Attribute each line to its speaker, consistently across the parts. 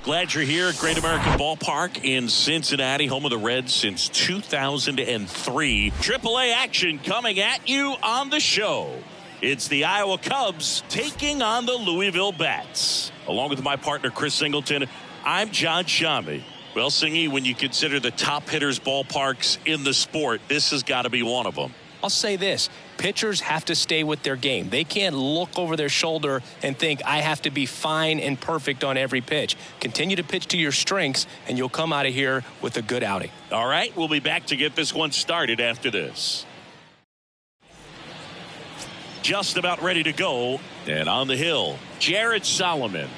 Speaker 1: Glad you're here at Great American Ballpark in Cincinnati, home of the Reds since 2003. AAA action coming at you on the show. It's the Iowa Cubs taking on the Louisville Bats. Along with my partner, Chris Singleton, I'm John Shammy. Well, Singy, when you consider the top hitters ballparks in the sport, this has got to be one of them.
Speaker 2: I'll say this. Pitchers have to stay with their game. They can't look over their shoulder and think, I have to be fine and perfect on every pitch. Continue to pitch to your strengths, and you'll come out of here with a good outing.
Speaker 1: All right, we'll be back to get this one started after this. Just about ready to go. And on the hill, Jared Solomon.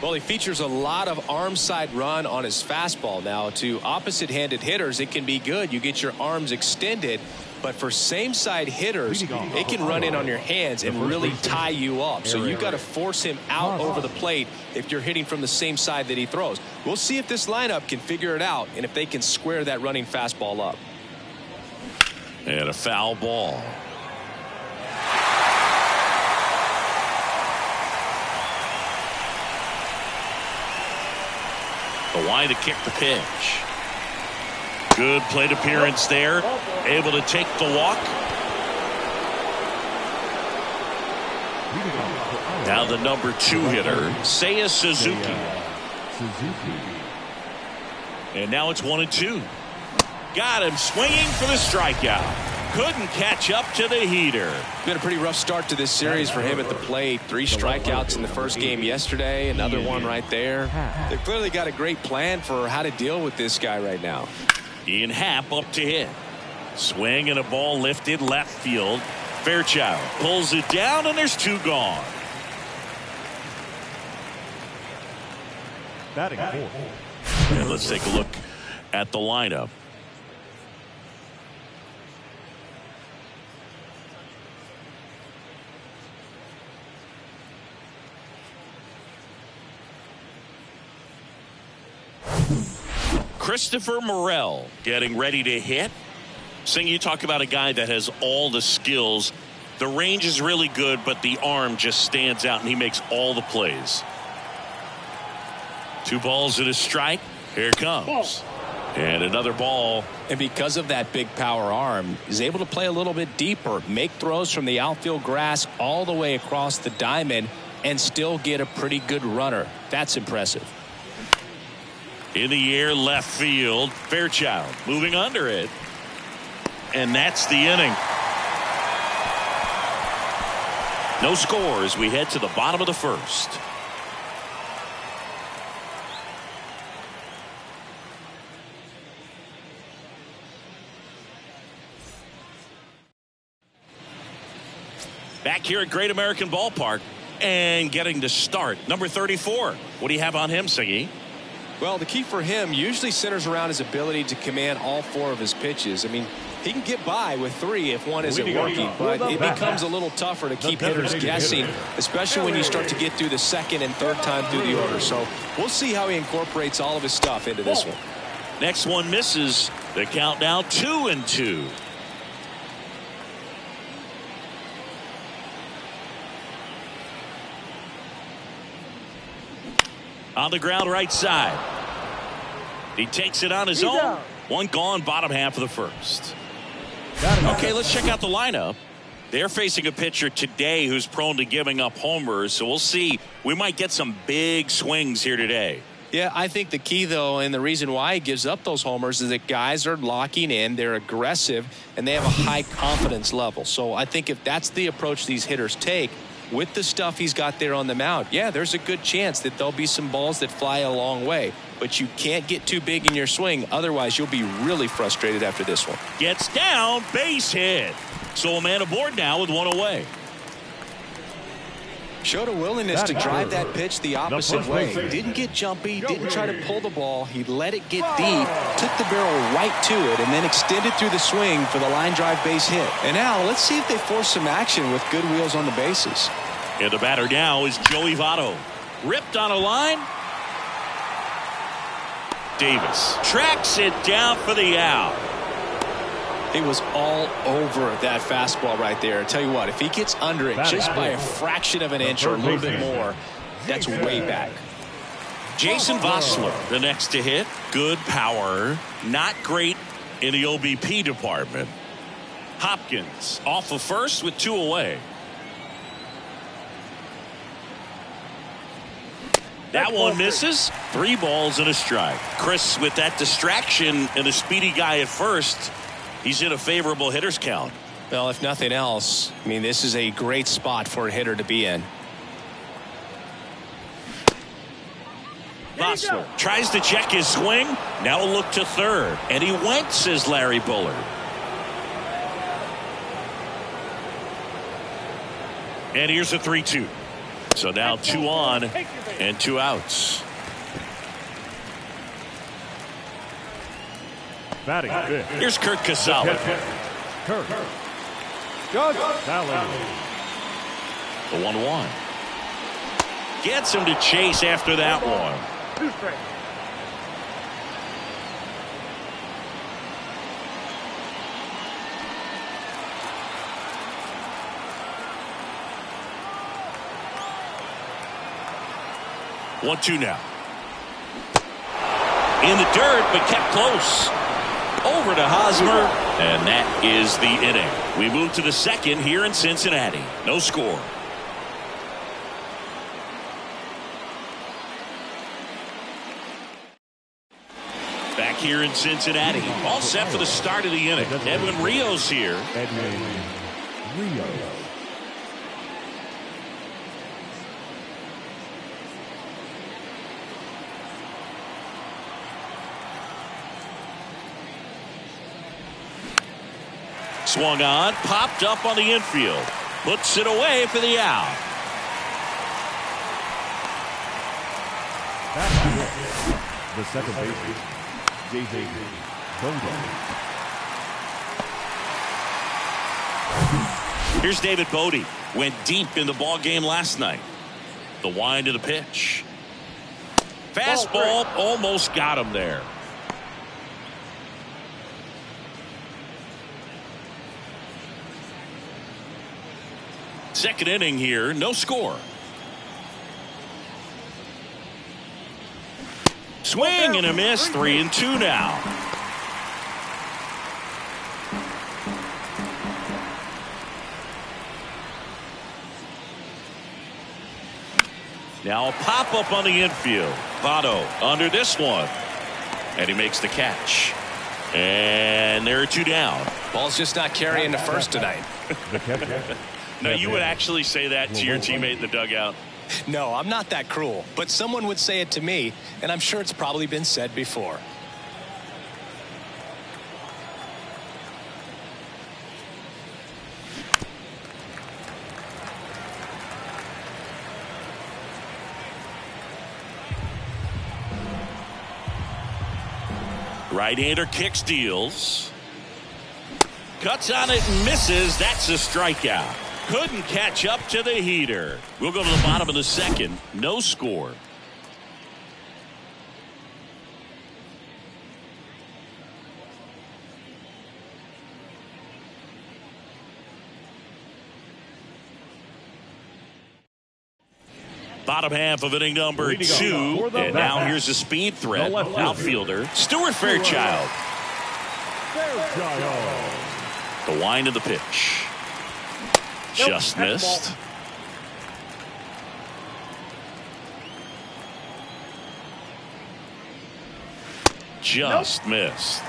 Speaker 2: Well, he features a lot of arm side run on his fastball. Now, to opposite-handed hitters, it can be good. You get your arms extended. But for same-side hitters, it can run in on your hands and really tie you up. So you've got to force him out over the plate if you're hitting from the same side that he throws. We'll see if this lineup can figure it out and if they can square that running fastball up.
Speaker 1: And a foul ball. The line to kick the pitch. Good plate appearance there. Able to take the walk. Now the number 2 hitter, Seiya Suzuki. And now it's 1-2. Got him swinging for the strikeout. Couldn't catch up to the heater.
Speaker 2: Been a pretty rough start to this series for him at the plate. 3 strikeouts in the first game yesterday. Another one right there. They've clearly got a great plan for how to deal with this guy right now.
Speaker 1: Ian Happ up to hit. Swing and a ball lifted left field. Fairchild pulls it down and there's 2 gone.
Speaker 3: Batting 4.
Speaker 1: And let's take a look at the lineup. Christopher Morel getting ready to hit. Sing, you talk about a guy that has all the skills. The range is really good, but the arm just stands out and he makes all the plays. 2 balls and a strike. Here it comes. And another ball.
Speaker 2: And because of that big power arm, he's able to play a little bit deeper, make throws from the outfield grass all the way across the diamond, and still get a pretty good runner. That's impressive.
Speaker 1: In the air, left field. Fairchild moving under it. And that's the inning. No score as we head to the bottom of the first. Back here at Great American Ballpark and getting to start. Number 34. What do you have on him, Siggy?
Speaker 2: Well, the key for him usually centers around his ability to command all 4 of his pitches. I mean, he can get by with 3 if one isn't working, but it becomes a little tougher to keep hitters guessing, especially when you start to get through the second and third time through the order. So we'll see how he incorporates all of his stuff into this one.
Speaker 1: Next one misses. The count now 2-2. On the ground right side. He takes it on his own. 1 gone, bottom half of the first. Okay, let's check out the lineup. They're facing a pitcher today who's prone to giving up homers, so we'll see. We might get some big swings here today.
Speaker 2: Yeah, I think the key, though, and the reason why he gives up those homers is that guys are locking in, they're aggressive, and they have a high confidence level. So I think if that's the approach these hitters take, with the stuff he's got there on the mound, yeah, there's a good chance that there'll be some balls that fly a long way. But you can't get too big in your swing. Otherwise, you'll be really frustrated after this one.
Speaker 1: Gets down, base hit. So a man aboard now with 1 away.
Speaker 2: Showed a willingness to drive that pitch the opposite way. Didn't get jumpy, didn't try to pull the ball. He let it get deep, took the barrel right to it, and then extended through the swing for the line drive base hit. And now let's see if they force some action with good wheels on the bases.
Speaker 1: And the batter now is Joey Votto. Ripped on a line. Davis tracks it down for the out.
Speaker 2: It was all over that fastball right there. I tell you what, if he gets under it just by a fraction of an inch or a little bit more, that's way back.
Speaker 1: Jason Vosler, the next to hit. Good power, not great in the OBP department. Hopkins off of first with 2 away. That one misses. 3 balls and a strike. Chris, with that distraction and a speedy guy at first, he's in a favorable hitter's count.
Speaker 2: Well, if nothing else, I mean, this is a great spot for a hitter to be in.
Speaker 1: Vosler tries to check his swing. Now a look to third. And he went, says Larry Bullard. And here's a 3-2. So now 2 on and 2 outs.
Speaker 3: Batting fifth.
Speaker 1: Here's Kurt Casale.
Speaker 3: Kurt Casale.
Speaker 1: The 1-1. Gets him to chase after that one.
Speaker 3: 2 strikes.
Speaker 1: One, 2 now. In the dirt, but kept close. Over to Hosmer, and that is the inning. We move to the second here in Cincinnati. No score. Back here in Cincinnati, all set for the start of the inning. Edwin Rios here.
Speaker 3: Edwin Rios.
Speaker 1: Swung on, popped up on the infield. Puts it away for the out.
Speaker 3: The second baseman, J.J. Bowden.
Speaker 1: Here's David Bodie. Went deep in the ball game last night. The wind of the pitch. Fastball almost got him there. Second inning here, no score. Swing and a miss, 3-2 now. Now a pop up on the infield. Votto under this one. And he makes the catch. And there are 2 down.
Speaker 2: Ball's just not carrying the first tonight.
Speaker 1: No, you would actually say that to your teammate in the dugout.
Speaker 2: No, I'm not that cruel, but someone would say it to me, and I'm sure it's probably been said before.
Speaker 1: Right-hander kicks, deals. Cuts on it and misses. That's a strikeout. Couldn't catch up to the heater. We'll go to the bottom of the second. No score. Bottom half of inning number 2. And now here's a speed threat. Outfielder Stuart Fairchild. The wind of the pitch. Just missed. Just missed.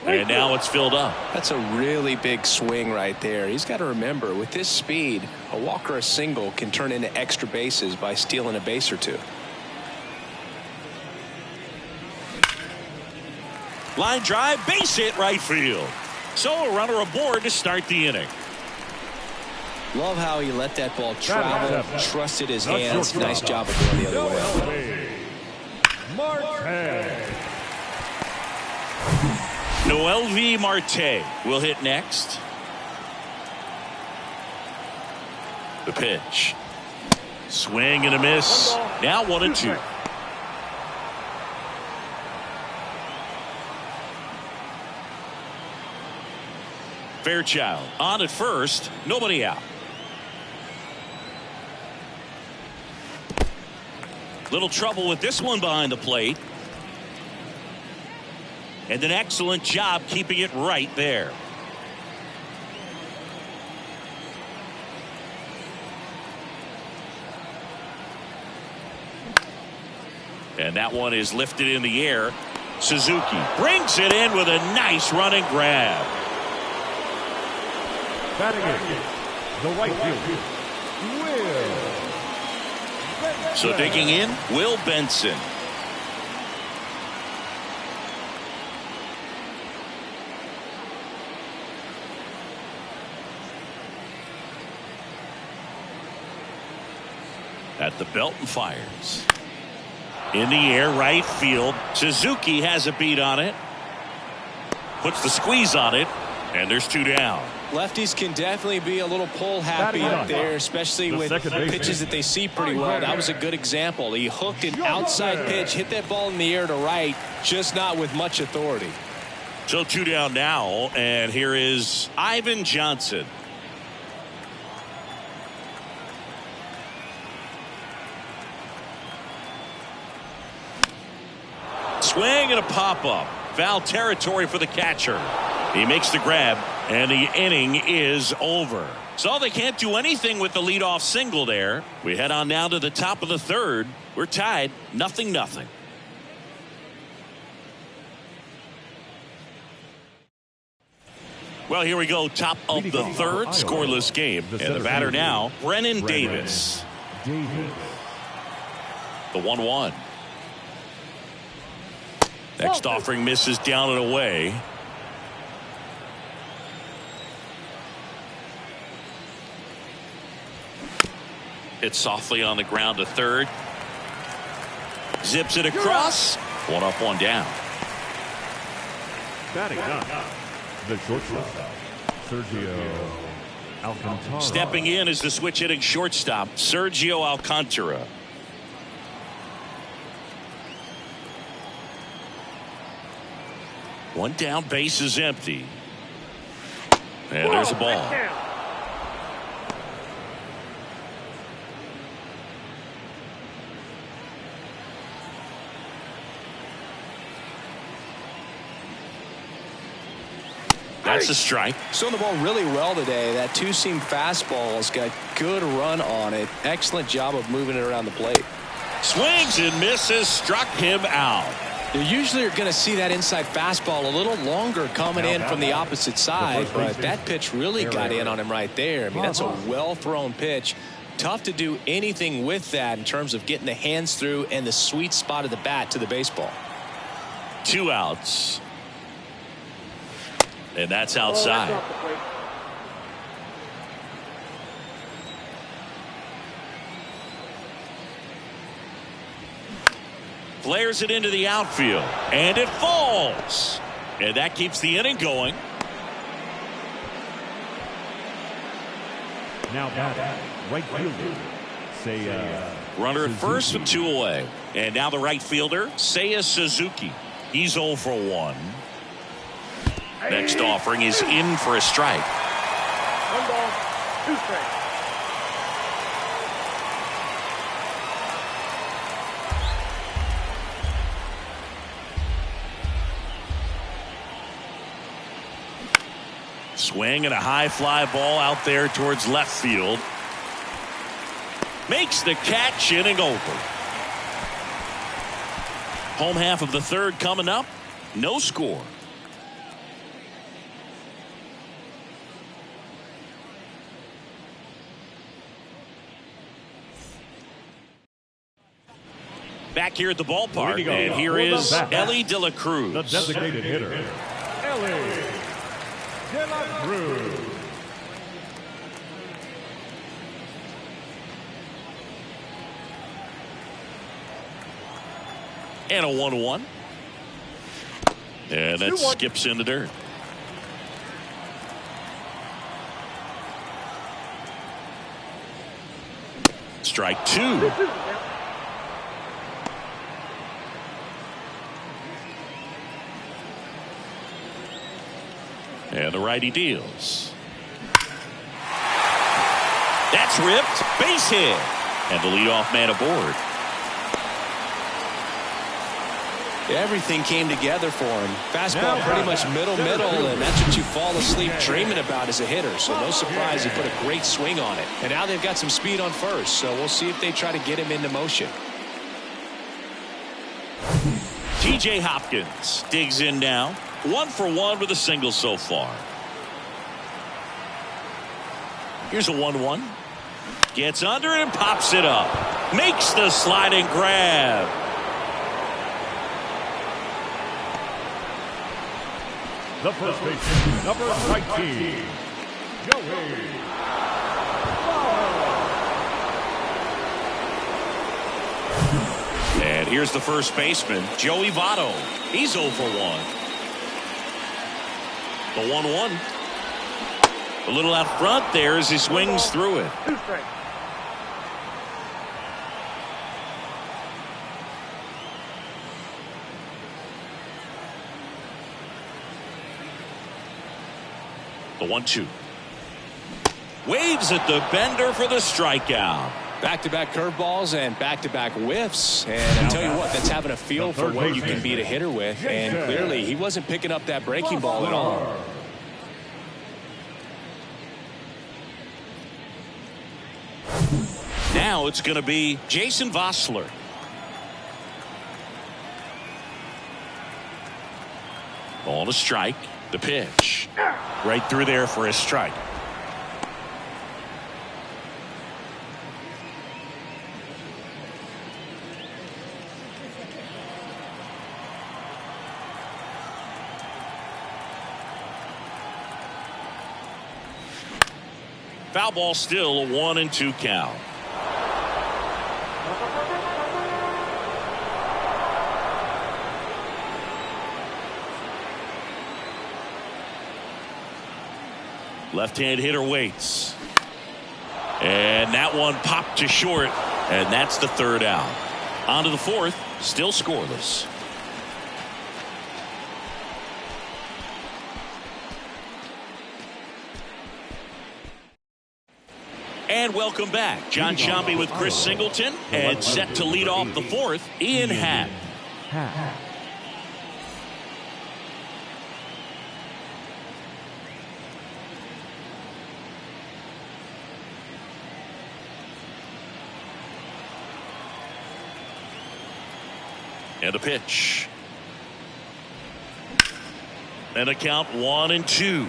Speaker 1: And now it's filled up.
Speaker 2: That's a really big swing right there. He's got to remember, with this speed, a walk or a single can turn into extra bases by stealing a base or 2.
Speaker 1: Line drive, base hit, right field. So a runner aboard to start the inning.
Speaker 2: Love how he let that ball travel, trusted his hands. Nice job of going the other way.
Speaker 3: Marte.
Speaker 1: Noelvi Marte will hit next. The pitch. Swing and a miss. Now 1-2. Fairchild on at first. Nobody out. Little trouble with this one behind the plate. And an excellent job keeping it right there. And that one is lifted in the air. Suzuki brings it in with a nice running grab.
Speaker 3: Batting in, the right fielder, Will.
Speaker 1: So digging in, Will Benson. At the belt and fires. In the air, right field. Suzuki has a beat on it. Puts the squeeze on it. And there's 2 down.
Speaker 2: Lefties can definitely be a little pull happy up there, especially with pitches that they see pretty well. That was a good example. He hooked an outside pitch, hit that ball in the air to right, just not with much authority.
Speaker 1: So 2 down now, and here is Ivan Johnson. Swing and a pop-up. Foul territory for the catcher. He makes the grab, and the inning is over. So they can't do anything with the leadoff single there. We head on now to the top of the third. We're tied 0-0. Well, here we go. Top of the third. Scoreless game. And the batter now, Brennan Davis. The 1-1. Next offering misses down and away. Hit softly on the ground to third. Zips it across. 1 up, 1 down.
Speaker 3: Batting up, the shortstop, Sergio Alcantara.
Speaker 1: Stepping in is the switch hitting shortstop, Sergio Alcantara. One down, base is empty. And there's a ball. That's a strike.
Speaker 2: Throwing the ball really well today. That two-seam fastball has got good run on it. Excellent job of moving it around the plate.
Speaker 1: Swings and misses, struck him out.
Speaker 2: You usually are going to see that inside fastball a little longer coming in from the opposite side, but that pitch really got in on him right there. I mean, that's a well-thrown pitch. Tough to do anything with that in terms of getting the hands through and the sweet spot of the bat to the baseball.
Speaker 1: 2 outs. And that's outside. Flares it into the outfield. And it falls. And that keeps the inning going.
Speaker 3: Now batting, right fielder, Seiya.
Speaker 1: Runner at first with 2 away. And now the right fielder, Seiya Suzuki. He's 0 for 1. Next offering is in for a strike.
Speaker 4: 1 ball, 2 strikes.
Speaker 1: Swing and a high fly ball out there towards left field. Makes the catch, inning over. Home half of the third coming up. No score. Back here at the ballpark, and here is Elly De La Cruz.
Speaker 3: The designated hitter, Elly De La Cruz.
Speaker 1: And a 1-1. And that skips in the dirt. Strike two. And the righty deals. That's ripped. Base hit. And the leadoff man aboard.
Speaker 2: Everything came together for him. Fastball pretty much middle, and that's what you fall asleep dreaming about as a hitter. So no surprise he put a great swing on it. And now they've got some speed on first, so we'll see if they try to get him into motion.
Speaker 1: T.J. Hopkins digs in now. 1 for 1 with a single so far. Here's a 1-1. Gets under it and pops it up. Makes the sliding grab.
Speaker 3: The first baseman, number 19, Joey Votto.
Speaker 1: And here's the first baseman, Joey Votto. He's 0 for 1. The 1-1. A little out front there as he swings through it.
Speaker 4: 2 strikes.
Speaker 1: The 1-2. Waves at the bender for the strikeout.
Speaker 2: Back-to-back curveballs and back-to-back whiffs. And I tell you what, that's having a feel for what you can beat a hitter with. And clearly, he wasn't picking up that breaking ball at all.
Speaker 1: Now it's going to be Jason Vosler. Ball to strike. The pitch. Right through there for a strike. Foul ball, still a 1-2 count. Left-hand hitter waits. And that one popped to short. And that's the third out. On to the fourth. Still scoreless. And welcome back. John Sciambi with Chris Singleton. And set to lead off the fourth, Ian Happ. And a pitch. And a count 1-2.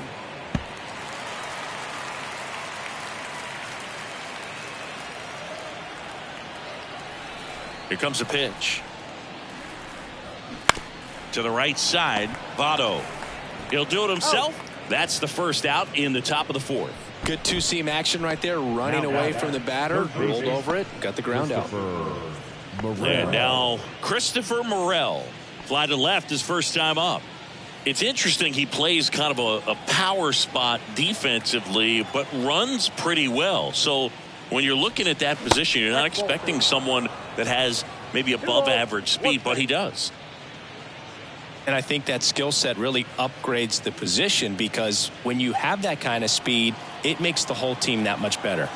Speaker 1: Here comes a pitch. To the right side, Votto. He'll do it himself. That's the first out in the top of the fourth.
Speaker 2: Good two-seam action right there, running away from the batter, rolled over it, got the ground out.
Speaker 1: And now Christopher Morel. Fly to left his first time up. It's interesting, he plays kind of a power spot defensively, but runs pretty well. So when you're looking at that position, you're not expecting someone that has maybe above average speed, but he does.
Speaker 2: And I think that skill set really upgrades the position, because when you have that kind of speed, it makes the whole team that much better.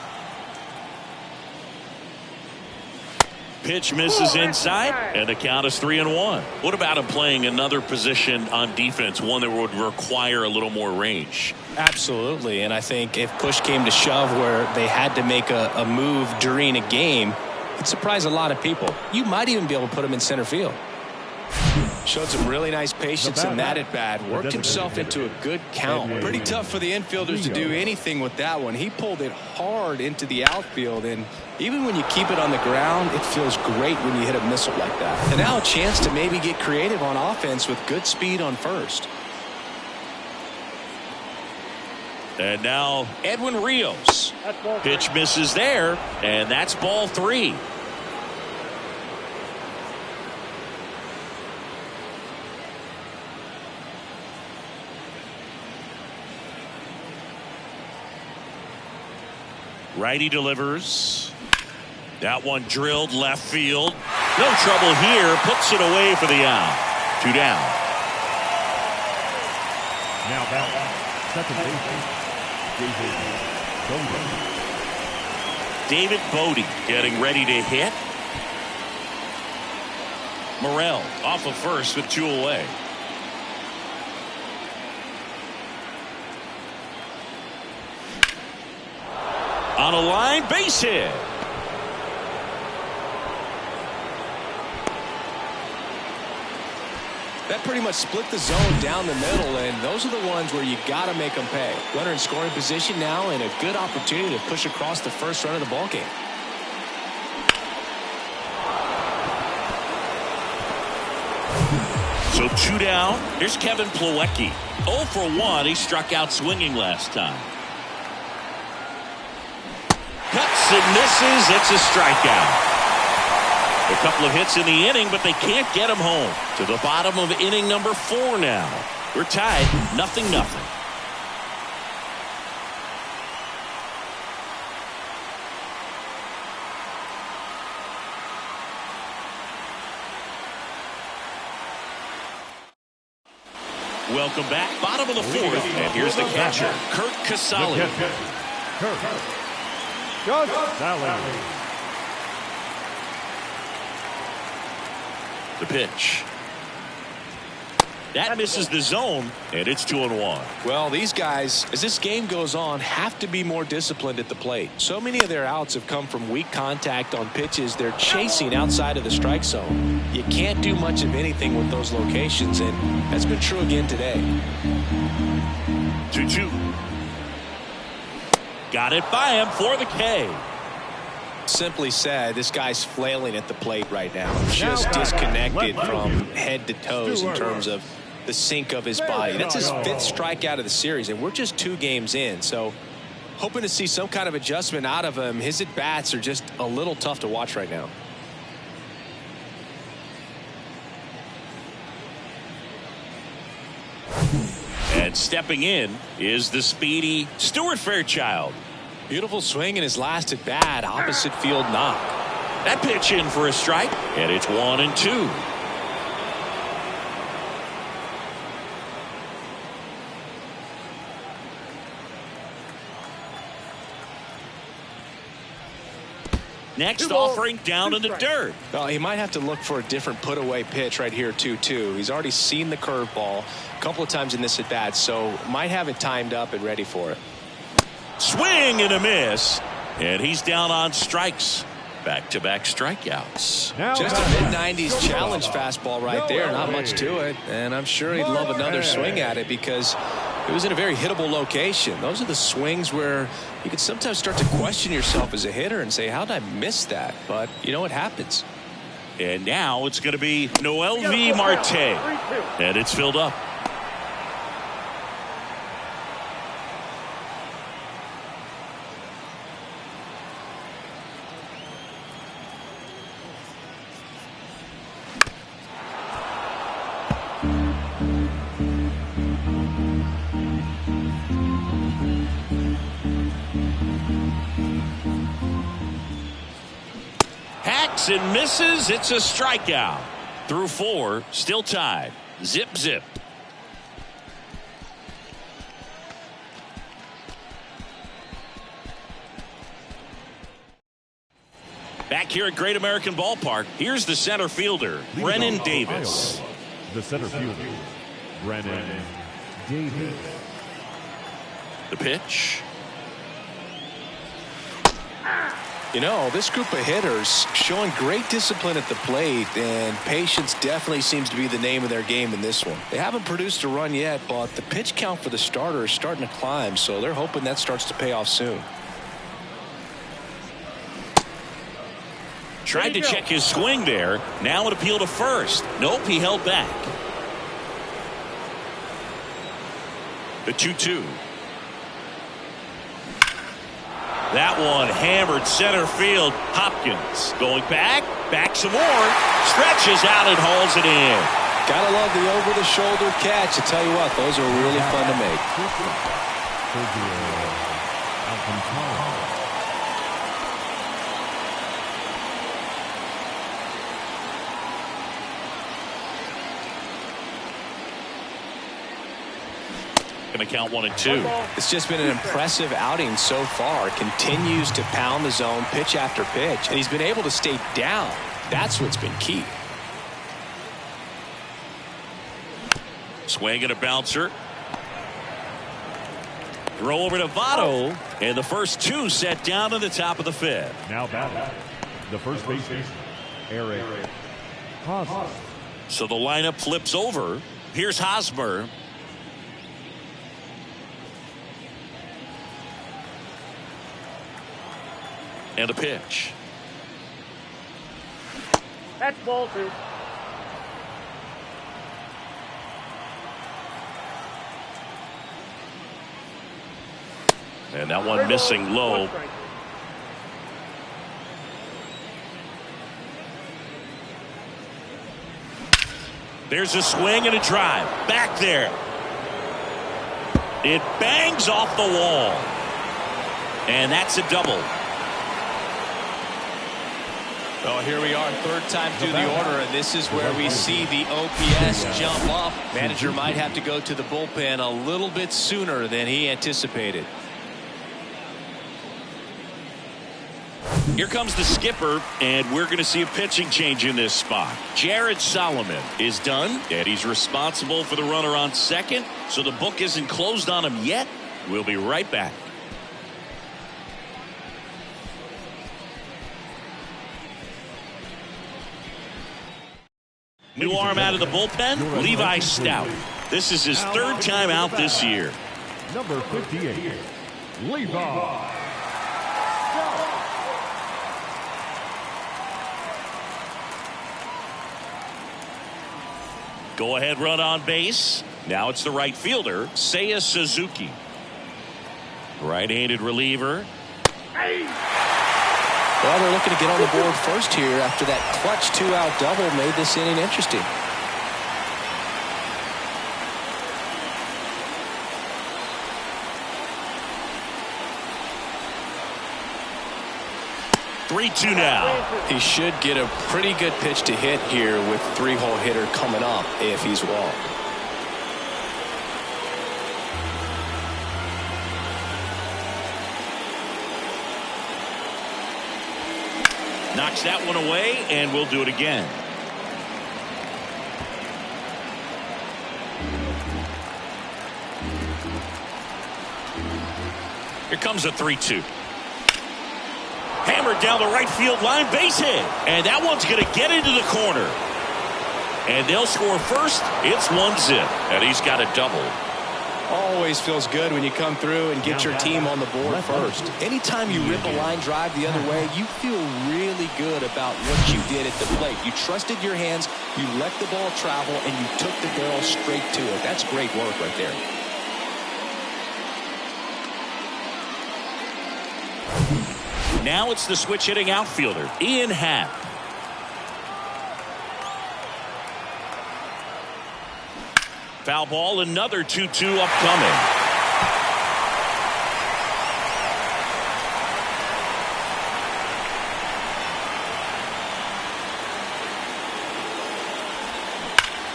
Speaker 1: Pitch misses inside, and the count is 3-1. What about him playing another position on defense, one that would require a little more range?
Speaker 2: Absolutely, and I think if push came to shove where they had to make a move during a game, it'd surprise a lot of people. You might even be able to put him in center field. Showed some really nice patience in that at bat. Worked himself into a good count. Pretty tough for the infielders to do anything with that one. He pulled it hard into the outfield, and even when you keep it on the ground, it feels great when you hit a missile like that. And now a chance to maybe get creative on offense with good speed on first.
Speaker 1: And now Edwin Rios. Pitch misses there, and that's ball 3. Righty delivers. That one drilled left field. No trouble here. Puts it away for the out. 2 down.
Speaker 3: Now back, second baseman,
Speaker 1: David Bodie getting ready to hit. Morel off of first with 2 away. On a line, base hit.
Speaker 2: That pretty much split the zone down the middle, and those are the ones where you got to make them pay. Runner in scoring position now, and a good opportunity to push across the first run of the ball game.
Speaker 1: So 2 down. Here's Kevin Plawecki. 0 for 1. He struck out swinging last time. Cuts and misses. It's a strikeout. A couple of hits in the inning, but they can't get him home. To the bottom of inning number 4 now. We're tied 0-0. Welcome back. Bottom of the 4th. And here's the catcher, Curt Casali.
Speaker 3: Curt Casali.
Speaker 1: The pitch. That misses the zone, and it's 2-1.
Speaker 2: Well, these guys, as this game goes on, have to be more disciplined at the plate. So many of their outs have come from weak contact on pitches they're chasing outside of the strike zone. You can't do much of anything with those locations, and that's been true again today.
Speaker 1: 2-2. Got it by him for the K.
Speaker 2: Simply said, this guy's flailing at the plate right now. Just disconnected from head to toes in terms of the sink of his body. That's his 5th strikeout of the series, and we're just 2 games in. So hoping to see some kind of adjustment out of him. His at-bats are just a little tough to watch right now.
Speaker 1: And stepping in is the speedy Stuart Fairchild.
Speaker 2: Beautiful swing in his last at bat, opposite field knock.
Speaker 1: That pitch in for a strike, and it's 1-2. Next offering down in the dirt.
Speaker 2: Well, he might have to look for a different put-away pitch right here, 2-2. He's already seen the curveball a couple of times in this at bat, so might have it timed up and ready for it.
Speaker 1: Swing and a miss, and he's down on strikes. Back-to-back strikeouts.
Speaker 2: Just a mid-90s challenge fastball right there. Not much to it, and I'm sure he'd love another swing at it because it was in a very hittable location. Those are the swings where you can sometimes start to question yourself as a hitter and say, how did I miss that? But you know what happens.
Speaker 1: And now it's going to be Noelvi Marte, and it's filled up. And misses. It's a strikeout. Through 4, still tied. Zip. Back here at Great American Ballpark, here's the center fielder, Brennen Davis.
Speaker 3: The center fielder, Brennen Davis.
Speaker 1: The pitch.
Speaker 2: You know, this group of hitters showing great discipline at the plate, and patience definitely seems to be the name of their game in this one. They haven't produced a run yet, but the pitch count for the starter is starting to climb, so they're hoping that starts to pay off soon.
Speaker 1: Tried to check his swing there. Now an appeal to first. Nope, he held back. The 2-2. That one hammered center field. Hopkins going back some more, stretches out and hauls it in.
Speaker 2: Gotta love the over-the-shoulder catch. I tell you what, those are really fun to make.
Speaker 1: making the count 1-2.
Speaker 2: It's just been an impressive outing so far. Continues to pound the zone pitch after pitch, and he's been able to stay down. That's what's been key.
Speaker 1: Swing and a bouncer. Throw over to Votto, and the first two set down to the top of the fifth.
Speaker 3: Now batting, the first baseman, Eric Hosmer.
Speaker 1: So the lineup flips over. Here's Hosmer. And a pitch.
Speaker 4: That's ball 2.
Speaker 1: And that one missing low. There's a swing and a drive. Back there. It bangs off the wall. And that's a double.
Speaker 2: Oh, here we are, third time through the order, and this is where we see the OPS jump up. Manager might have to go to the bullpen a little bit sooner than he anticipated.
Speaker 1: Here comes the skipper, and we're going to see a pitching change in this spot. Jared Solomon is done, and he's responsible for the runner on second, so the book isn't closed on him yet. We'll be right back. New arm out of the bullpen, Levi Stout. This is his third time out this year.
Speaker 3: Number 58, Levi.
Speaker 1: Go ahead run on base. Now it's the right fielder, Seiya Suzuki. Right-handed reliever.
Speaker 2: Well, they're looking to get on the board first here after that clutch 2-out double made this inning interesting.
Speaker 1: Three-two now.
Speaker 2: He should get a pretty good pitch to hit here with three-hole hitter coming up if he's walked.
Speaker 1: Knocks that one away, and we'll do it again. Here comes a 3-2. Hammered down the right field line, base hit. And that one's going to get into the corner. And they'll score first. It's 1-0. And he's got a double.
Speaker 2: Always feels good when you come through and get your team on the board first. Anytime you rip a line drive the other way, you feel really good about what you did at the plate. You trusted your hands, you let the ball travel, and you took the barrel straight to it. That's great work right there.
Speaker 1: Now it's the switch hitting outfielder, Ian Happ. Foul ball, another 2-2 upcoming.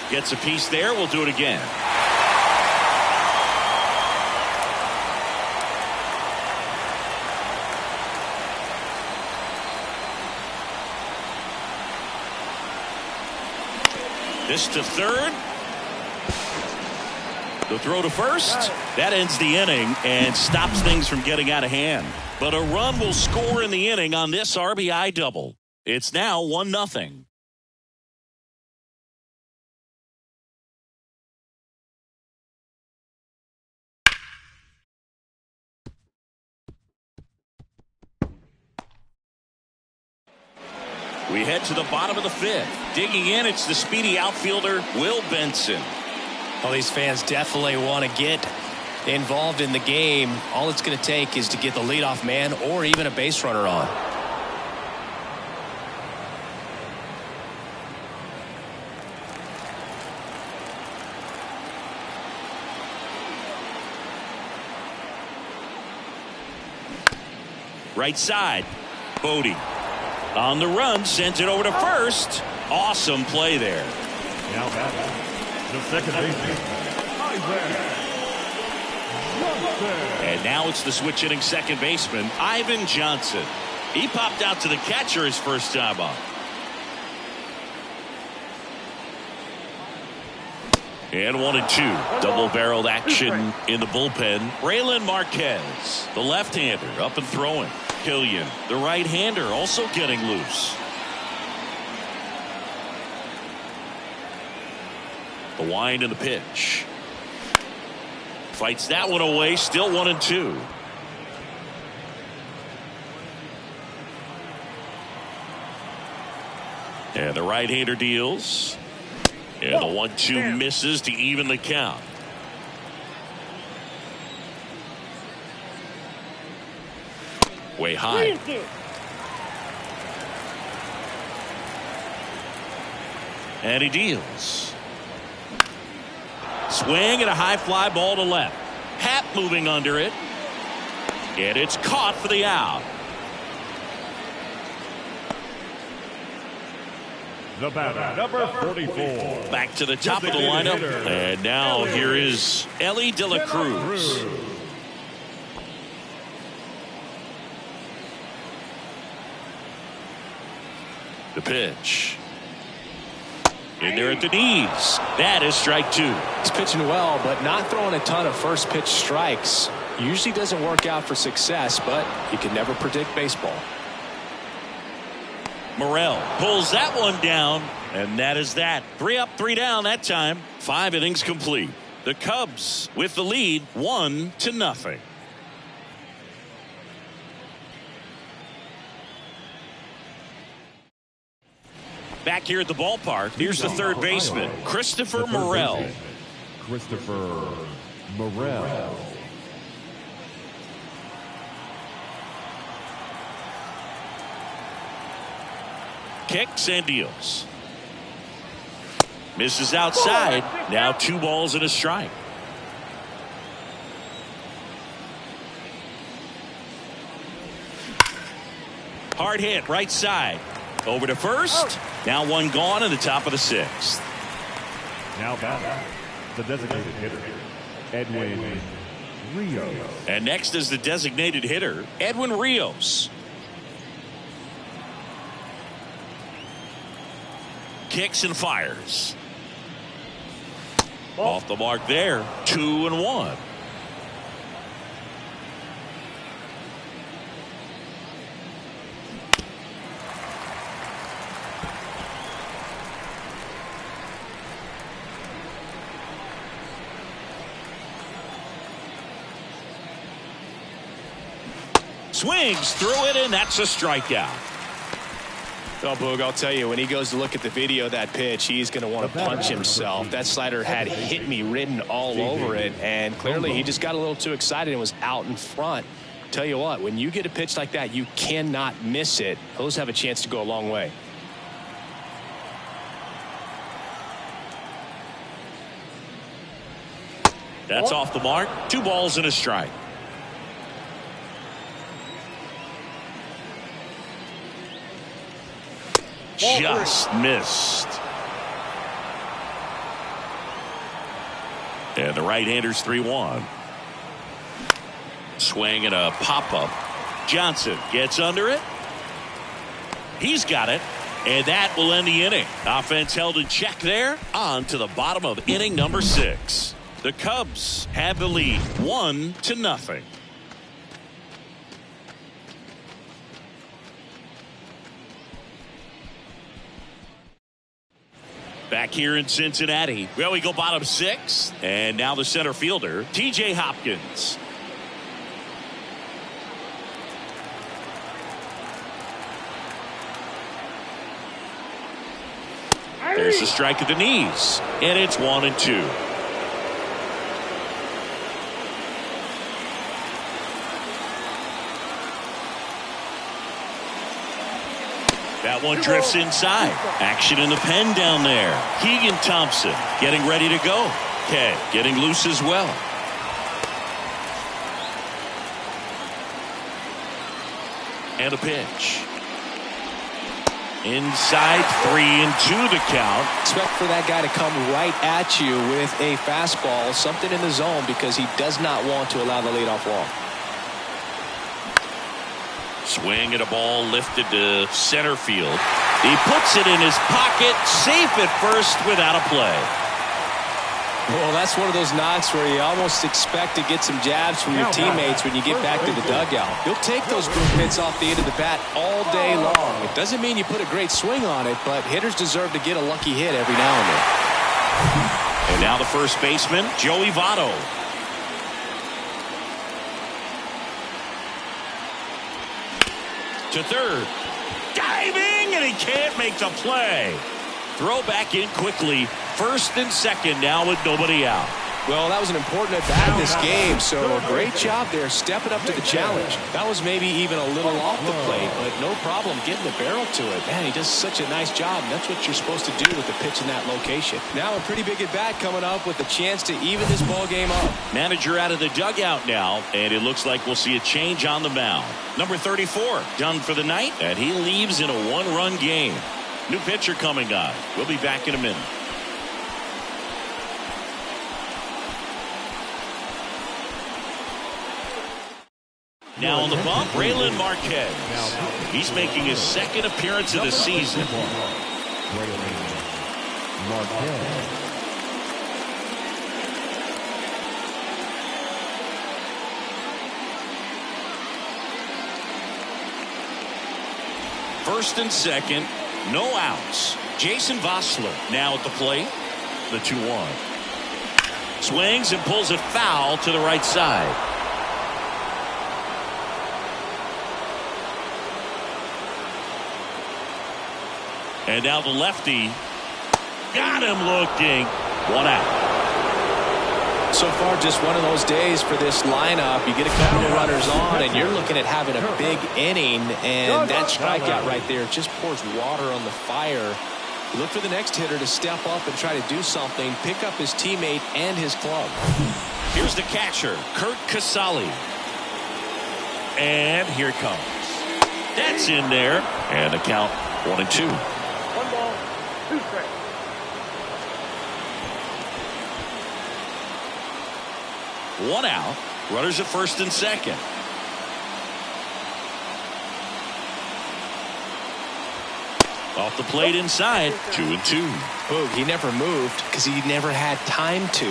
Speaker 1: Gets a piece there. We'll do it again. This to third. The throw to first. That ends the inning and stops things from getting out of hand. But a run will score in the inning on this RBI double. It's now 1-0. We head to the bottom of the fifth. Digging in, it's the speedy outfielder, Will Benson.
Speaker 2: Well, these fans definitely want to get involved in the game. All it's going to take is to get the leadoff man or even a base runner on.
Speaker 1: Right side, Bodie. On the run, sends it over to first. Awesome play there.
Speaker 3: Now batting, the second baseman, Isaac
Speaker 1: And now it's the switch hitting second baseman, Ivan Johnson. He popped out to the catcher his first time up. And 1-2. Double-barreled action in the bullpen. Braylon Marquez, the left-hander, up and throwing. Killian, the right-hander, also getting loose. The wind and the pitch. Fights that one away. Still 1-2. And the right-hander deals. And the 1-2 misses to even the count. Way high. And he deals. Swing and a high fly ball to left. Happ moving under it. And it's caught for the out.
Speaker 3: The batter, number 44.
Speaker 1: Back to the top of the lineup. And now here is Elly De La Cruz. The pitch. In there at the knees. That is strike two.
Speaker 2: He's pitching well, but not throwing a ton of first pitch strikes. Usually doesn't work out for success, but you can never predict baseball.
Speaker 1: Morel pulls that one down, and that is that. 3 up, 3 down that time. 5 innings complete. The Cubs with the lead, 1-0. Back here at the ballpark, here's the third baseman, Christopher Morel.
Speaker 3: Christopher Morel.
Speaker 1: Kicks and deals. Misses outside. Now 2 balls and a strike. Hard hit right side. Over to first. Now 1 gone in the top of the 6th.
Speaker 3: Now batter, the designated hitter, Edwin Rios.
Speaker 1: And next is the designated hitter, Edwin Rios. Kicks and fires. Off the mark there. 2-1. Swings through it, and that's a strikeout.
Speaker 2: Well, Boog, I'll tell you, when he goes to look at the video of that pitch, he's going to want to punch himself. That slider had hit me written all over it, and clearly he just got a little too excited and was out in front. Tell you what, when you get a pitch like that, you cannot miss it. Those have a chance to go a long way.
Speaker 1: That's off the mark. 2 balls and a strike. Just missed. And the right-hander's 3-1. Swing and a pop-up. Johnson gets under it. He's got it. And that will end the inning. Offense held in check there. On to the bottom of inning number 6. The Cubs have the lead, 1-0. Back here in Cincinnati. Well, we go bottom 6. And now the center fielder, T.J. Hopkins. There's a strike at the knees. And it's 1-2. That one drifts inside. Action in the pen down there. Keegan Thompson getting ready to go. Ked getting loose as well. And a pitch. Inside 3-2 the count.
Speaker 2: Expect for that guy to come right at you with a fastball, something in the zone, because he does not want to allow the leadoff walk.
Speaker 1: Swing at a ball lifted to center field. He puts it in his pocket, safe at first without a play.
Speaker 2: Well, that's one of those knocks where you almost expect to get some jabs from your teammates when you get back to the dugout. You'll take those group hits off the end of the bat all day long. It doesn't mean you put a great swing on it, but hitters deserve to get a lucky hit every now and then.
Speaker 1: And now the first baseman, Joey Votto. To third. Diving, and he can't make the play. Throw back in quickly. First and second now with nobody out.
Speaker 2: Well, that was an important at-bat in this game, so a great job there stepping up to the challenge. That was maybe even a little off the plate, but no problem getting the barrel to it. Man, he does such a nice job, and that's what you're supposed to do with the pitch in that location. Now a pretty big at-bat coming up with a chance to even this ball game up.
Speaker 1: Manager out of the dugout now, and it looks like we'll see a change on the mound. Number 34 done for the night, and he leaves in a one-run game. New pitcher coming on. We'll be back in a minute. Now on the bump, Braylon Marquez. He's making his second appearance of the season. First and second, no outs. Jason Vosler now at the plate. The 2-1. Swings and pulls it foul to the right side. And now the lefty got him looking. 1 out.
Speaker 2: So far, just one of those days for this lineup. You get a couple of runners on, and you're looking at having a big inning, and that strikeout right there just pours water on the fire. You look for the next hitter to step up and try to do something, pick up his teammate and his club.
Speaker 1: Here's the catcher, Curt Casali. And here it comes. That's in there. And the count 1-2.
Speaker 4: 1 ball, 2 strikes.
Speaker 1: One out. Runners at first and second. Off the plate inside. 2-2.
Speaker 2: Boog, he never moved because he never had time to.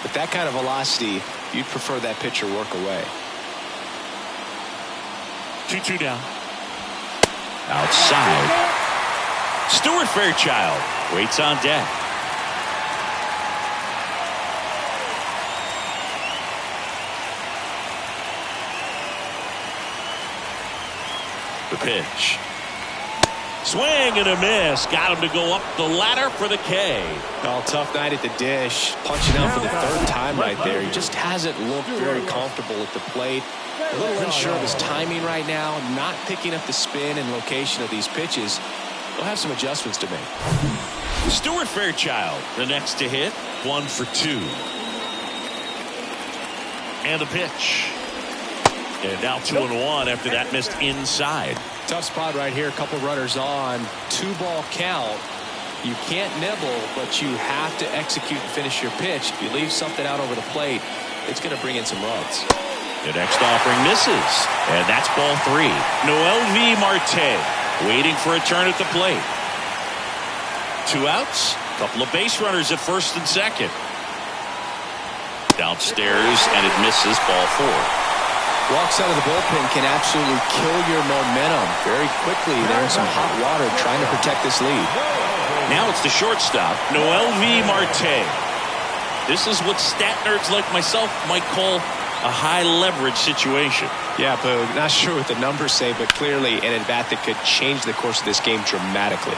Speaker 2: With that kind of velocity, you'd prefer that pitcher work away.
Speaker 1: 2-2 down. Outside. Stuart Fairchild waits on deck. The pitch. Swing and a miss. Got him to go up the ladder for the K.
Speaker 2: Oh, tough night at the dish. Punching out for the third time right there. He just hasn't looked very comfortable at the plate. A little unsure of his timing right now. Not picking up the spin and location of these pitches. He'll have some adjustments to make.
Speaker 1: Stuart Fairchild, the next to hit. 1 for 2. And the pitch. And now 2-1 after that missed inside.
Speaker 2: Tough spot right here. A couple runners on. 2-ball count. You can't nibble, but you have to execute and finish your pitch. If you leave something out over the plate, it's going to bring in some runs.
Speaker 1: The next offering misses. And that's ball 3. Noelvi Marte waiting for a turn at the plate. 2 outs. Couple of base runners at first and second. Downstairs, and it misses. Ball 4.
Speaker 2: Walks out of the bullpen can absolutely kill your momentum very quickly. They're in some hot water trying to protect this lead.
Speaker 1: Now it's the shortstop, Noelvi Marte. This is what stat nerds like myself might call a high leverage situation.
Speaker 2: Yeah, Boog, not sure what the numbers say, but clearly an at-bat that could change the course of this game dramatically.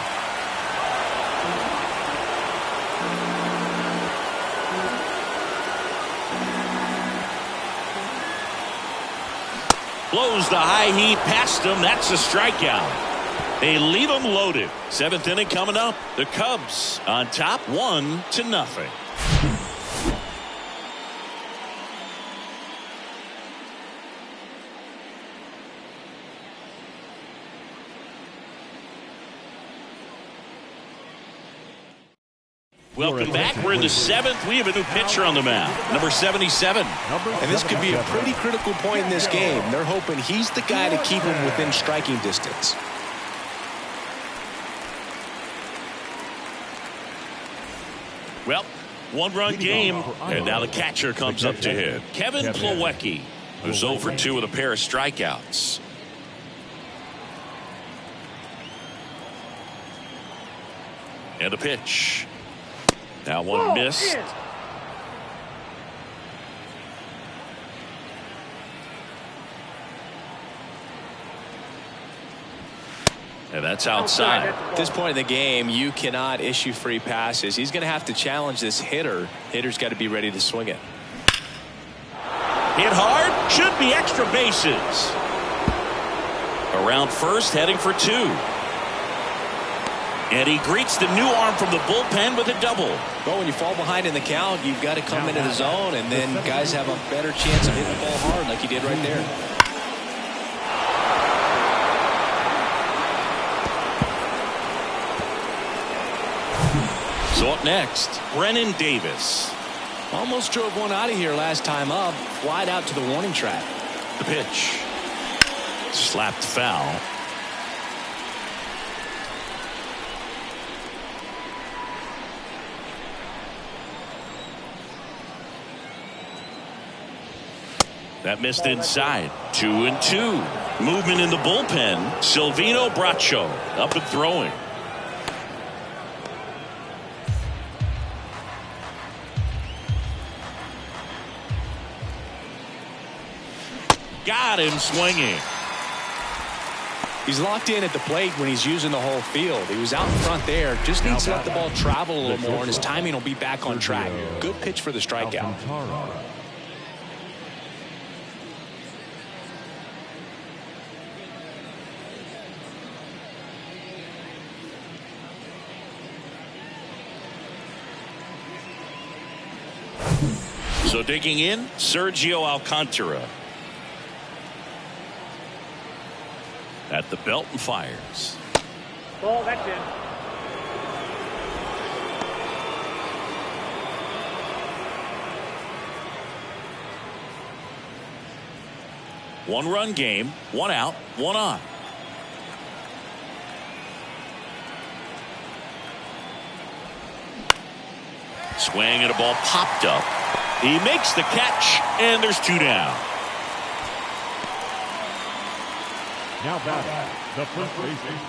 Speaker 1: Blows the high heat past him. That's a strikeout. They leave him loaded. 7th inning coming up. The Cubs on top 1-0. Welcome back. We're in the 7th. We have a new pitcher on the mound, number 77.
Speaker 2: And this could be a pretty critical point in this game. They're hoping he's the guy to keep him within striking distance.
Speaker 1: Well, one-run game, and now the catcher comes up to hit. Kevin Plawecki, who's 0 for 2 with a pair of strikeouts. And the pitch. Now one missed. And that's outside.
Speaker 2: At this point in the game, you cannot issue free passes. He's going to have to challenge this hitter. Hitter's got to be ready to swing it.
Speaker 1: Hit hard. Should be extra bases. Around first, heading for 2. And he greets the new arm from the bullpen with a double.
Speaker 2: Well, when you fall behind in the count, you've got to come into the zone, and then guys have a better chance of hitting the ball hard like he did right there.
Speaker 1: So up next, Brennan Davis.
Speaker 2: Almost drove one out of here last time up. Flied out to the warning track.
Speaker 1: The pitch. Slapped foul. That missed inside. 2-2. Movement in the bullpen. Silvino Bracho up and throwing. Got him swinging.
Speaker 2: He's locked in at the plate when he's using the whole field. He was out in front there. Just needs to let the ball travel a little more, and his timing will be back on track. Good pitch for the strikeout.
Speaker 1: So digging in, Sergio Alcantara. At the belt and fires.
Speaker 4: Ball, that's in.
Speaker 1: One-run game, 1 out, 1 on. Swing and a ball popped up. He makes the catch, and there's 2 down.
Speaker 3: Now batting, the first baseman,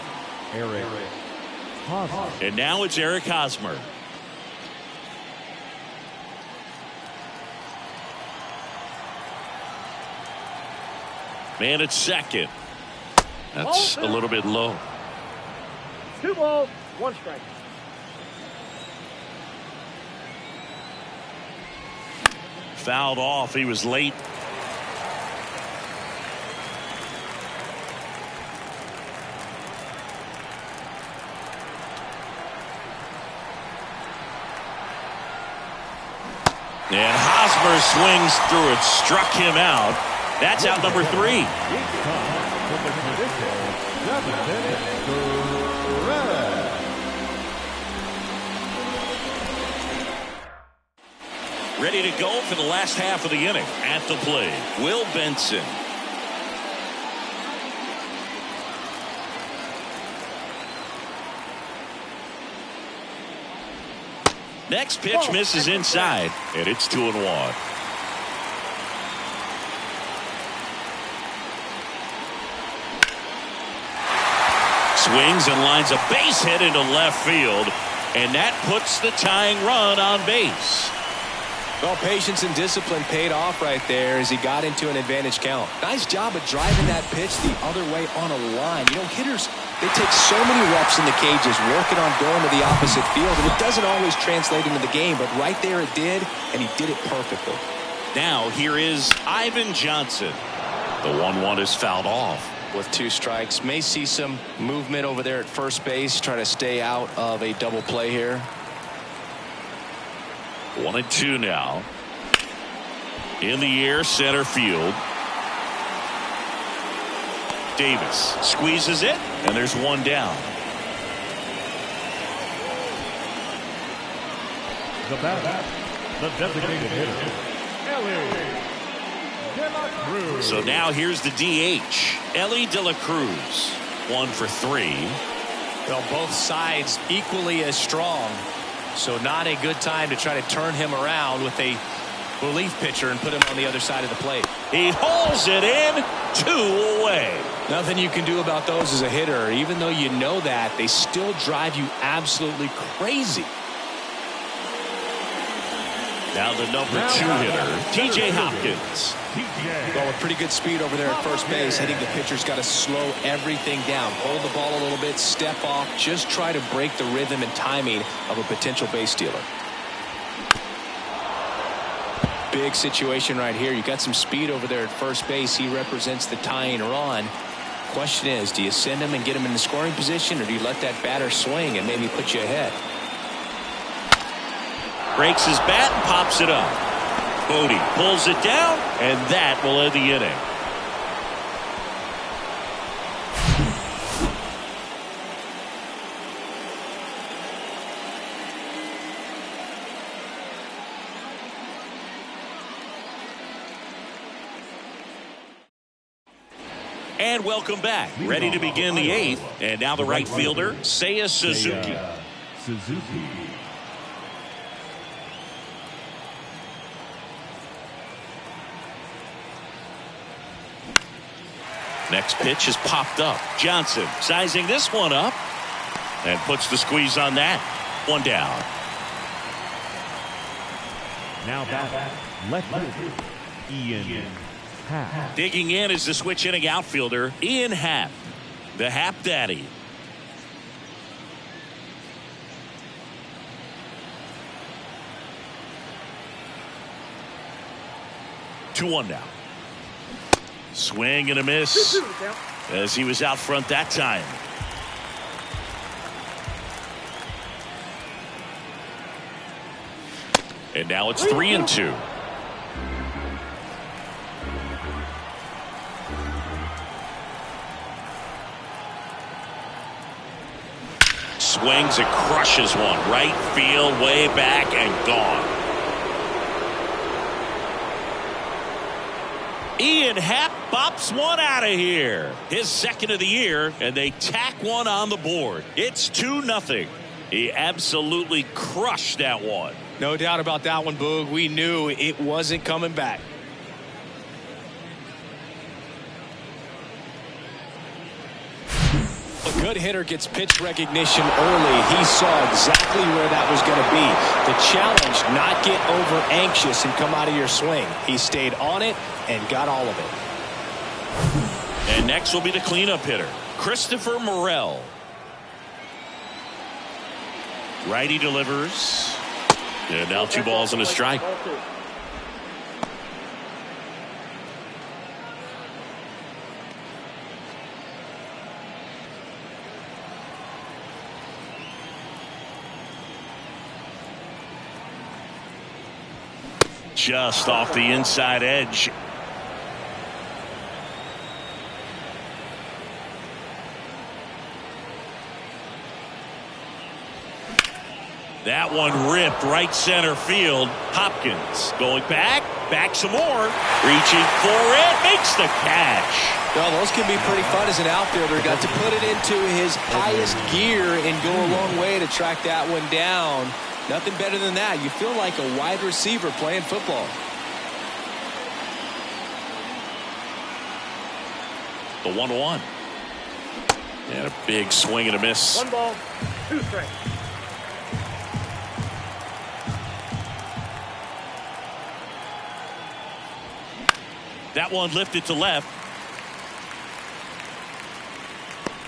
Speaker 3: Eric Hosmer.
Speaker 1: And now it's Eric Hosmer. Man at second. That's a little bit low.
Speaker 4: 2 balls, 1 strike.
Speaker 1: Fouled off. He was late. And Hosmer swings through it, struck him out. That's out number 3. Ready to go for the last half of the inning. At the plate, Will Benson. Next pitch misses inside, and it's 2-1. Swings and lines a base hit into left field, and that puts the tying run on base.
Speaker 2: Well, patience and discipline paid off right there as he got into an advantage count. Nice job of driving that pitch the other way on a line. You know, hitters, they take so many reps in the cages working on going to the opposite field, and it doesn't always translate into the game, but right there it did, and he did it perfectly.
Speaker 1: Now here is Ivan Johnson. The 1-1 is fouled off.
Speaker 2: With 2 strikes, may see some movement over there at first base, try to stay out of a double play here.
Speaker 1: 1-2 now. In the air, center field. Davis squeezes it, and there's 1 down.
Speaker 3: The batter, the designated hitter, Ellie De La Cruz.
Speaker 1: So now here's the DH, Ellie De La Cruz. 1 for 3.
Speaker 2: Well, both sides equally as strong. So not a good time to try to turn him around with a relief pitcher and put him on the other side of the plate.
Speaker 1: He hauls it in, 2 away.
Speaker 2: Nothing you can do about those as a hitter. Even though you know that, they still drive you absolutely crazy.
Speaker 1: Now the number 2 hitter, T.J. Hopkins.
Speaker 2: Well, with pretty good speed over there at first base, I think the pitcher's got to slow everything down. Hold the ball a little bit, step off, just try to break the rhythm and timing of a potential base stealer. Big situation right here. You got some speed over there at first base. He represents the tying run. Question is, do you send him and get him in the scoring position, or do you let that batter swing and maybe put you ahead?
Speaker 1: Breaks his bat and pops it up. Bodie pulls it down, and that will end the inning. And welcome back. Ready to begin the 8th. And now the right fielder, Seiya Suzuki. Next pitch is popped up. Johnson sizing this one up and puts the squeeze on that. 1 down.
Speaker 3: Now back, left fielder, Ian Happ.
Speaker 1: Digging in is the switch hitting outfielder, Ian Happ, the Happ Daddy. Two one now. Swing and a miss as he was out front that time. And now it's 3-2. Swings and crushes one. Right field, way back and gone. Ian Happ bops one out of here. His second of the year, and they tack one on the board. It's 2-0. He absolutely crushed that one.
Speaker 2: No doubt about that one, Boog. We knew it wasn't coming back. A good hitter gets pitch recognition early. He saw exactly where that was going to be. The challenge, not get over anxious and come out of your swing. He stayed on it and got all of it.
Speaker 1: And next will be the cleanup hitter, Christopher Morel. Righty delivers. And now 2 balls and a strike. Just off the inside edge. That one ripped right center field. Hopkins going back some more. Reaching for it, makes the catch.
Speaker 2: Well, those can be pretty fun as an outfielder. Got to put it into his highest gear and go a long way to track that one down. Nothing better than that. You feel like a wide receiver playing football.
Speaker 1: The 1-1. And a big swing and a miss.
Speaker 4: 1 ball, 2 strikes.
Speaker 1: That one lifted to left.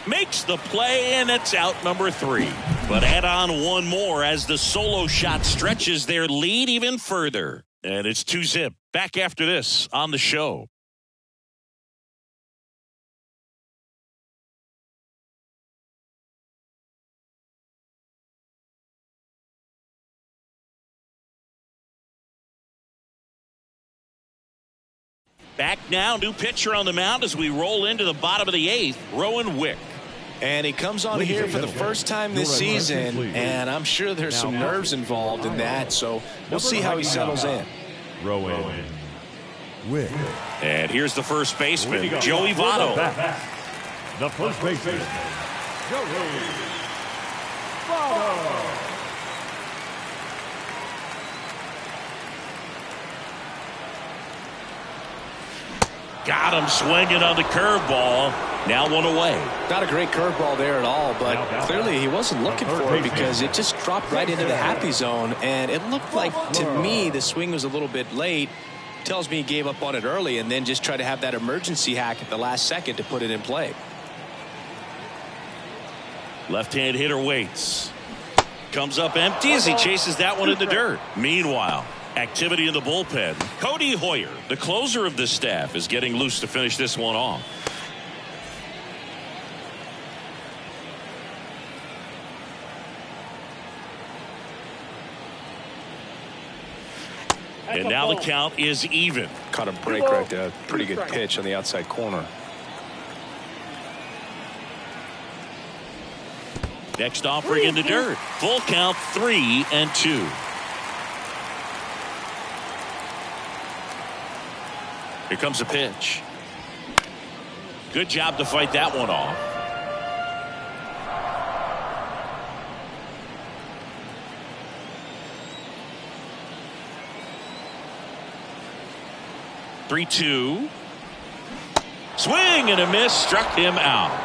Speaker 1: Makes the play, and it's out number 3. But add on one more as the solo shot stretches their lead even further. And it's 2-0. Back after this on the show. Back now, new pitcher on the mound as we roll into the bottom of the 8th, Rowan Wick.
Speaker 2: And he comes on here for the first time this season, and I'm sure there's some nerves involved in that, so we'll see how he settles in.
Speaker 3: Rowan Wick.
Speaker 1: And here's the first baseman, Joey Votto.
Speaker 3: The first baseman, Joey Votto.
Speaker 1: Got him swinging on the curveball. Now one away.
Speaker 2: Not a great curveball there at all, but clearly he wasn't looking for it because it just dropped right into the happy zone, and it looked like, to me, the swing was a little bit late. Tells me he gave up on it early and then just tried to have that emergency hack at the last second to put it in play.
Speaker 1: Left-hand hitter waits. Comes up empty as he chases that one in the dirt. Meanwhile, activity in the bullpen. Cody Hoyer, the closer of the staff, is getting loose to finish this one off. And now the count is even.
Speaker 2: Caught a break right there. Pretty good pitch on the outside corner.
Speaker 1: Next offering in the dirt. Full count, 3-2. Here comes a pitch. Good job to fight that one off. Three-two. Swing and a miss. Struck him out.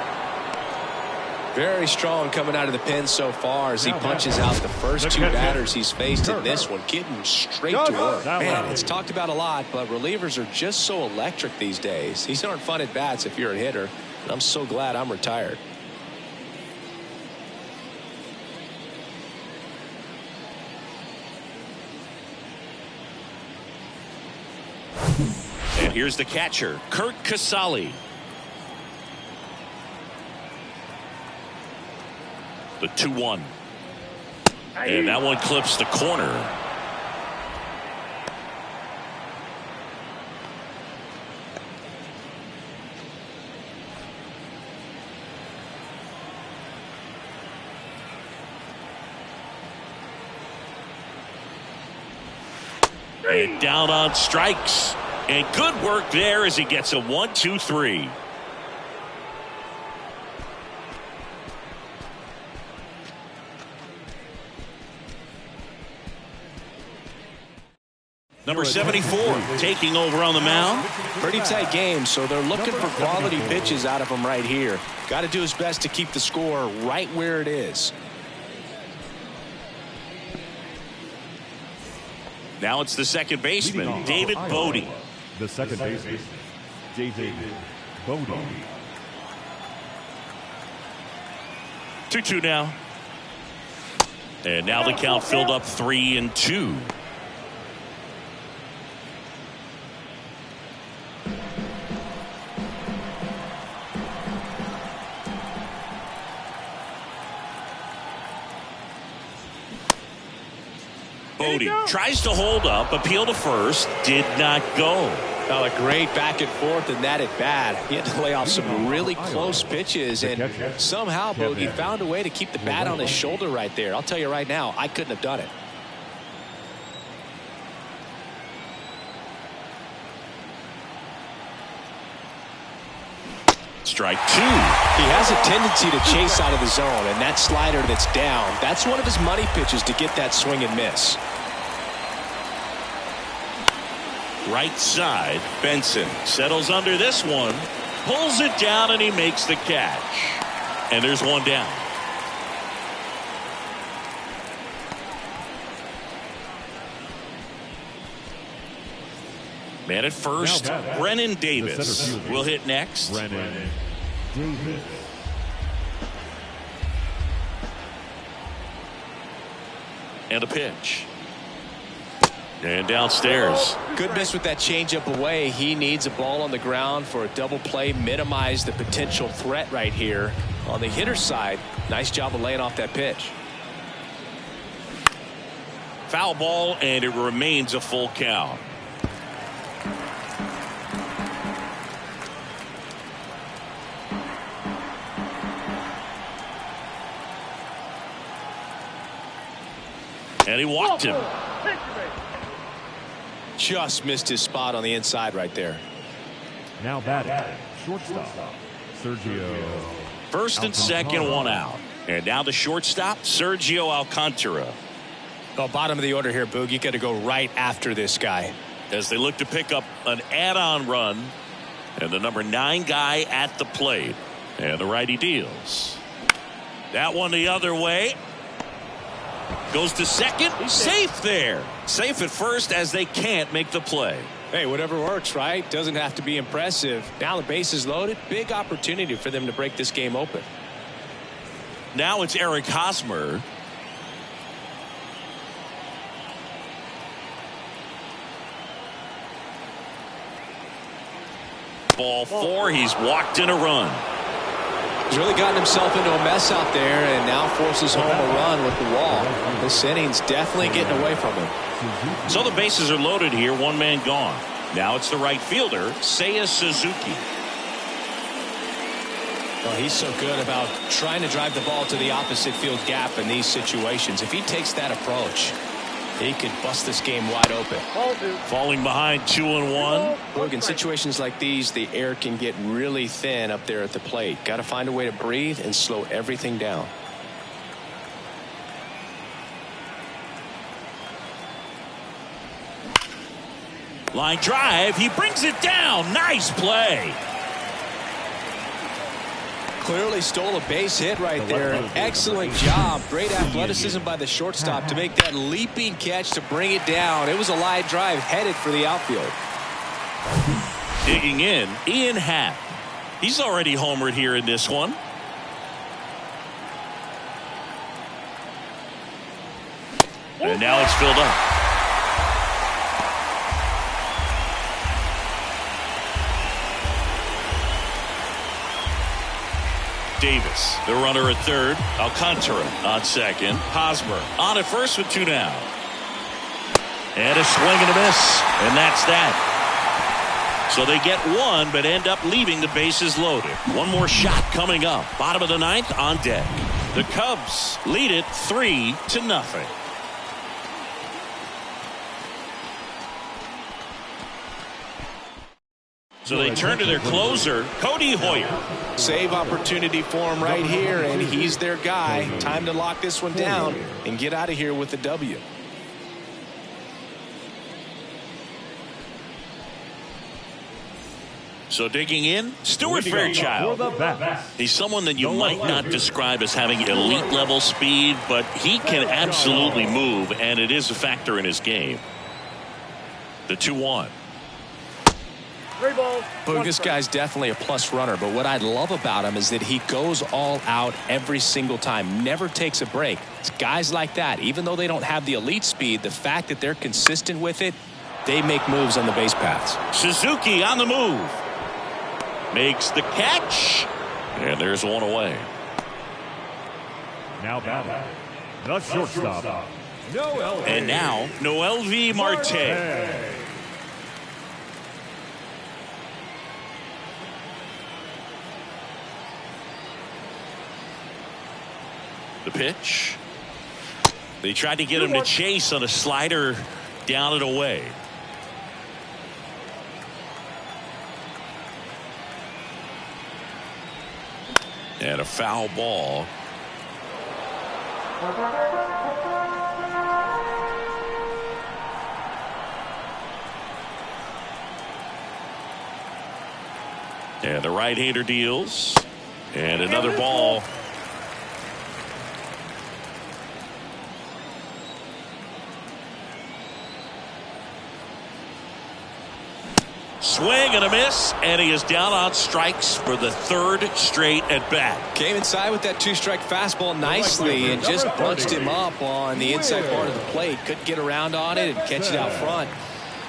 Speaker 2: Very strong coming out of the pen so far as he punches out the first two batters he's faced in this one, getting straight to work. Man, it's talked about a lot, but relievers are just so electric these days. These aren't fun at bats if you're a hitter, and I'm so glad I'm retired.
Speaker 1: And here's the catcher, Curt Casali. The 2-1. And that one clips the corner. And down on strikes. And good work there as he gets a 1-2-3. Number 74 taking over on the mound.
Speaker 2: Pretty tight game, so they're looking for quality pitches out of him right here. Got to do his best to keep the score right where it is.
Speaker 1: Now it's the second baseman, David Bote.
Speaker 3: The second baseman, David Bote.
Speaker 1: 2-2 now. And now the count filled up 3-2. Bote tries to hold up, appeal to first, did not go.
Speaker 2: Well, a great back and forth in that at bat. He had to lay off some really close pitches, and somehow Bote found a way to keep the bat on his shoulder right there. I'll tell you right now, I couldn't have done it.
Speaker 1: Strike two.
Speaker 2: He has a tendency to chase out of the zone, and that slider that's down, that's one of his money pitches to get that swing and miss.
Speaker 1: Right side, Benson settles under this one, pulls it down, and he makes the catch. And there's one down. Man at first, Brennan Davis will hit next.
Speaker 3: Brennan Davis.
Speaker 1: And a pitch. And downstairs.
Speaker 2: Good miss with that changeup away. He needs a ball on the ground for a double play, minimize the potential threat right here. On the hitter's side, nice job of laying off that pitch.
Speaker 1: Foul ball, and it remains a full count. And he walked him.
Speaker 2: Just missed his spot on the inside right there.
Speaker 3: Now batting, shortstop, Sergio.
Speaker 1: First and second, one out. And now the shortstop, Sergio Alcantara.
Speaker 2: Well, bottom of the order here, Boog. You got to go right after this guy.
Speaker 1: As they look to pick up an add-on run. And the number 9 guy at the plate. And the righty deals. That one the other way. Goes to second. Safe there. Safe at first as they can't make the play.
Speaker 2: Hey, whatever works, right? Doesn't have to be impressive. Now the base is loaded. Big opportunity for them to break this game open.
Speaker 1: Now it's Eric Hosmer. Ball 4. He's walked in a run.
Speaker 2: He's really gotten himself into a mess out there and now forces home a run with the wall. This inning's definitely getting away from him.
Speaker 1: So the bases are loaded here. One man gone. Now it's the right fielder, Seiya Suzuki.
Speaker 2: Well, he's so good about trying to drive the ball to the opposite field gap in these situations. If he takes that approach, he could bust this game wide open.
Speaker 1: Falling behind 2-1.
Speaker 2: Look, in situations like these, the air can get really thin up there at the plate. Got to find a way to breathe and slow everything down.
Speaker 1: Line drive. He brings it down. Nice play.
Speaker 2: Clearly stole a base hit right there. Excellent job. Great athleticism by the shortstop to make that leaping catch to bring it down. It was a line drive headed for the outfield.
Speaker 1: Digging in, Ian Happ. He's already homered here in this one. And now it's filled up. Davis, the runner at third. Alcantara on second. Hosmer on at first with 2 down. And a swing and a miss. And that's that. So they get 1 but end up leaving the bases loaded. One more shot coming up. Bottom of the 9th on deck. The Cubs lead it 3-0. So they turn to their closer, Cody Hoyer.
Speaker 2: Save opportunity for him right here, and he's their guy. Time to lock this one down and get out of here with the W.
Speaker 1: So digging in, Stuart Fairchild. He's someone that you might not describe as having elite level speed, but he can absolutely move, and it is a factor in his game. The 2-1.
Speaker 2: Boog, this guy's definitely a plus runner, but what I love about him is that he goes all out every single time, never takes a break. It's guys like that, even though they don't have the elite speed, the fact that they're consistent with it, they make moves on the base paths.
Speaker 1: Suzuki on the move. Makes the catch. And there's one away.
Speaker 3: Now batting, the shortstop, Noel.
Speaker 1: And now, Noelvi Marte. The pitch. They tried to get him to chase on a slider down and away. And a foul ball. And the right-hander deals. And another ball. Swing and a miss, and he is down on strikes for the 3rd straight at bat.
Speaker 2: Came inside with that 2-strike fastball nicely and just bunched him up on the inside part of the plate. Couldn't get around on it and catch it out front.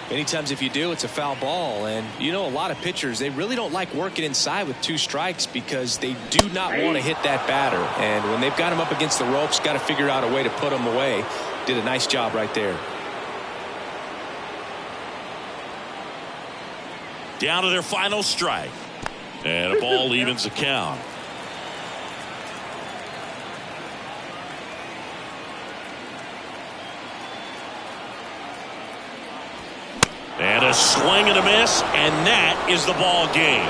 Speaker 2: Many times if you do, it's a foul ball. And you know, a lot of pitchers, they really don't like working inside with 2 strikes because they do not want to hit that batter. And when they've got him up against the ropes, got to figure out a way to put him away. Did a nice job right there.
Speaker 1: Down to their final strike. And a ball evens the count. a swing and a miss, and that is the ball game.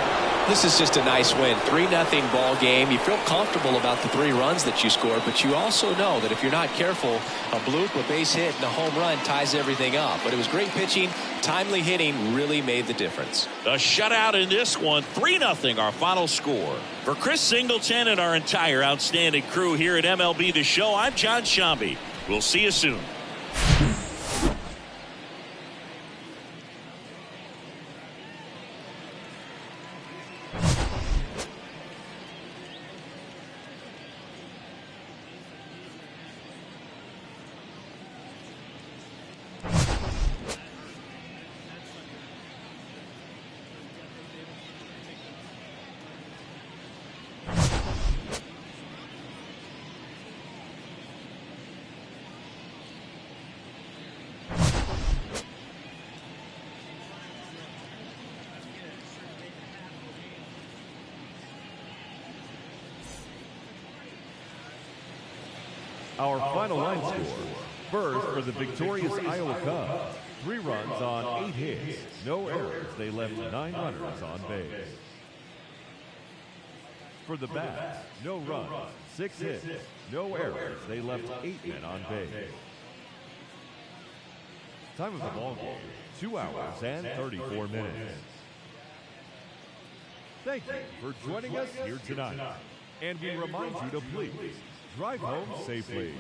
Speaker 2: This is just a nice win. 3-0 ball game. You feel comfortable about the 3 runs that you scored, but you also know that if you're not careful, a bloop, a base hit, and a home run ties everything up. But it was great pitching. Timely hitting really made the difference.
Speaker 1: A shutout in this one. 3-0 our final score. For Chris Singleton and our entire outstanding crew here at MLB The Show, I'm John Shambi. We'll see you soon.
Speaker 3: Our final line score. First, for the victorious Iowa Cubs, 3 runs on 8 hits, no errors. They left 9 runners on base. For the Bats, no runs, 6 hits, no errors. They left 8 men on base. Time of the ball game, 2 hours and 34 minutes. Thank you for joining us here tonight. And we remind you to please drive home safely.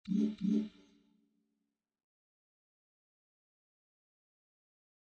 Speaker 5: Mm-hmm.